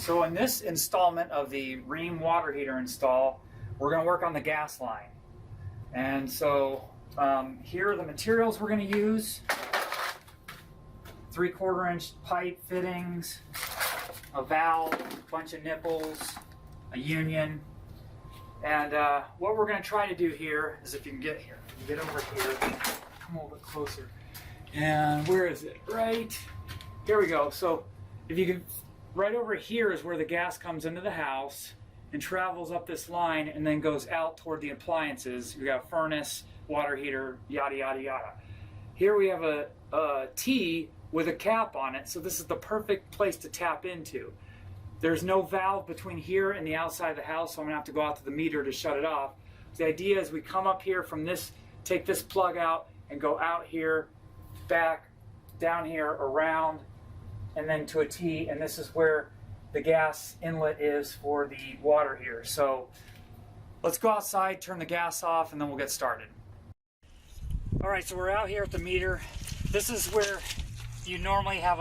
So in this installment of the Rheem water heater install, we're going to work on the gas line. And so here are the materials we're going to use. 3/4 inch pipe fittings, a valve, a bunch of nipples, a union. And what we're going to try to do here is, if you can get here, get over here, come a little bit closer. And where is it? Right here we go. So if you can, right over here is where the gas comes into the house and travels up this line and then goes out toward the appliances. We got furnace, water heater, yada yada yada. Here we have a T with a cap on it, so this is the perfect place to tap into. There's no valve between here and the outside of the house, so I'm gonna have to go out to the meter to shut it off. The idea is we come up here from this, take this plug out and go out here, back, down here, around, and then to a T, and this is where the gas inlet is for the water heater. So let's go outside, turn the gas off, and then we'll get started. All right, so we're out here at the meter. This is where you normally have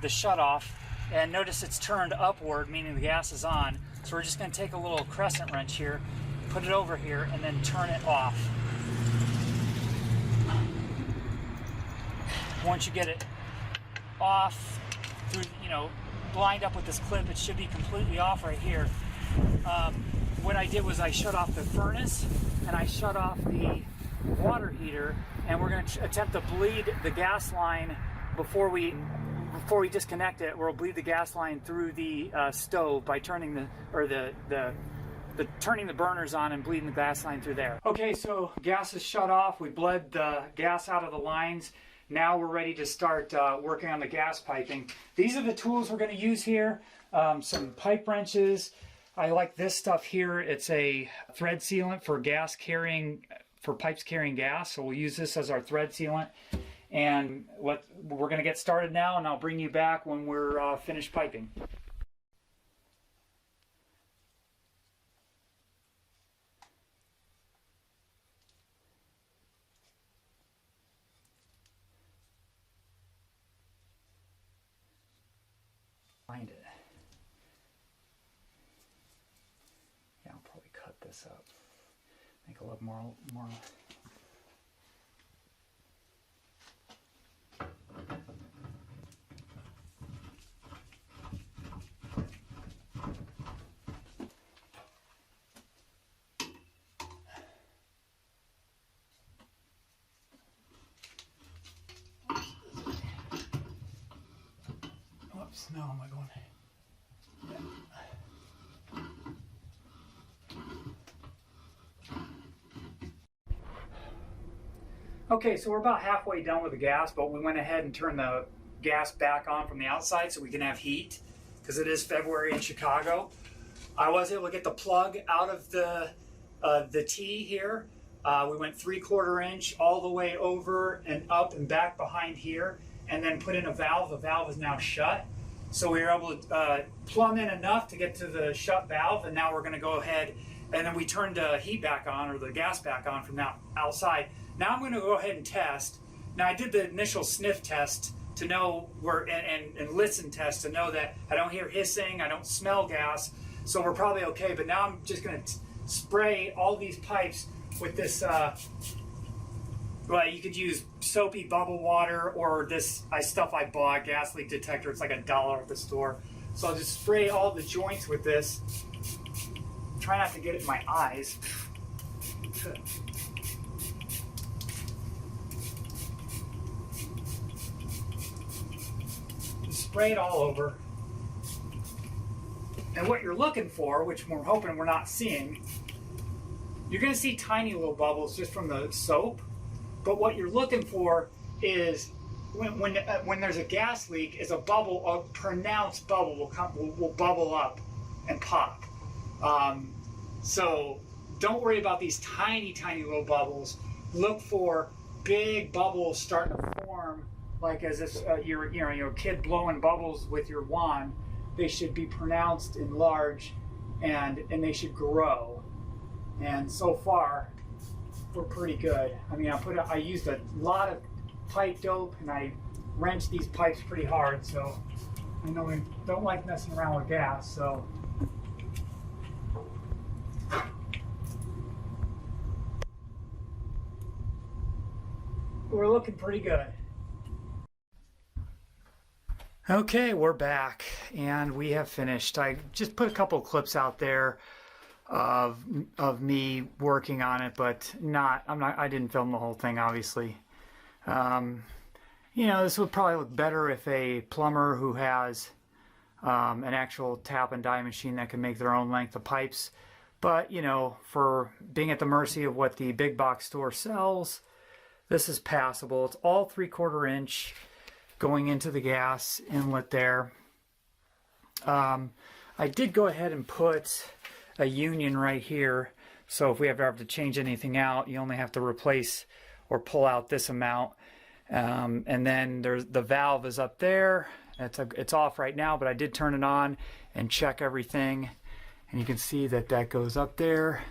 the shut off, and notice it's turned upward, meaning the gas is on. So we're just going to take a little crescent wrench here, put it over here, and then turn it off. Once you get it off, through, lined up with this clip, it should be completely off right here. What I did was I shut off the furnace and I shut off the water heater, and we're going to attempt to bleed the gas line before we disconnect it. We'll bleed the gas line through the stove by turning turning the burners on and bleeding the gas line through there. Okay, so gas is shut off. We bled the gas out of the lines. Now we're ready to start working on the gas piping. These are the tools we're going to use here. Some pipe wrenches. I like this stuff here. It's a thread sealant for pipes carrying gas. So we'll use this as our thread sealant. And we're going to get started now, and I'll bring you back when we're finished piping. Find it. Yeah, I'll probably cut this up. Make it look more. Oops, no, am I going? Okay, so we're about halfway done with the gas, but we went ahead and turned the gas back on from the outside so we can have heat, because it is February in Chicago. I was able to get the plug out of the T here. We went 3/4 inch all the way over and up and back behind here, and then put in a valve. The valve is now shut. So we were able to plumb in enough to get to the shut valve, and now we're going to go ahead, and then we turned the heat back on, or the gas back on from outside. Now I'm going to go ahead and test. Now I did the initial sniff test to know and listen test to know that I don't hear hissing, I don't smell gas, so we're probably okay. But now I'm just going to spray all these pipes with this. Well, you could use soapy bubble water, or this stuff I bought, gas leak detector. It's like $1 at the store. So I'll just spray all the joints with this. Try not to get it in my eyes. Just spray it all over. And what you're looking for, which we're hoping we're not seeing, you're going to see tiny little bubbles just from the soap. But what you're looking for is when there's a gas leak, is a bubble, a pronounced bubble will bubble up and pop. So don't worry about these tiny little bubbles. Look for big bubbles starting to form, like as if you're a kid blowing bubbles with your wand. They should be pronounced and large, and they should grow. And so far, we're pretty good. I mean, I used a lot of pipe dope, and I wrenched these pipes pretty hard, so I know we don't like messing around with gas, so. We're looking pretty good. Okay, we're back and we have finished. I just put a couple of clips out there of me working on it, but I didn't film the whole thing, obviously. You know, this would probably look better if a plumber who has an actual tap and die machine that can make their own length of pipes. But, you know, for being at the mercy of what the big box store sells, this is passable. It's all 3/4 inch going into the gas inlet there. I did go ahead and put a union right here, so if we ever have to change anything out, you only have to replace or pull out this amount. And then the valve is up there. It's off right now, but I did turn it on and check everything, and you can see that goes up there,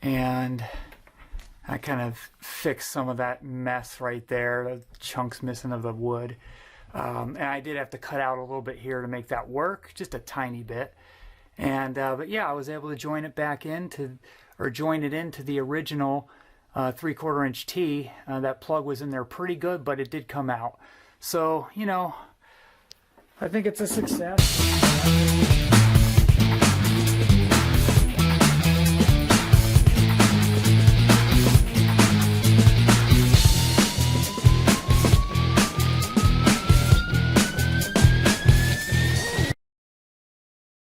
and I kind of fixed some of that mess right there, the chunks missing of the wood. And I did have to cut out a little bit here to make that work, just a tiny bit. And but yeah, I was able to join it into the original 3/4 inch T. That plug was in there pretty good, but it did come out. So, you know, I think it's a success.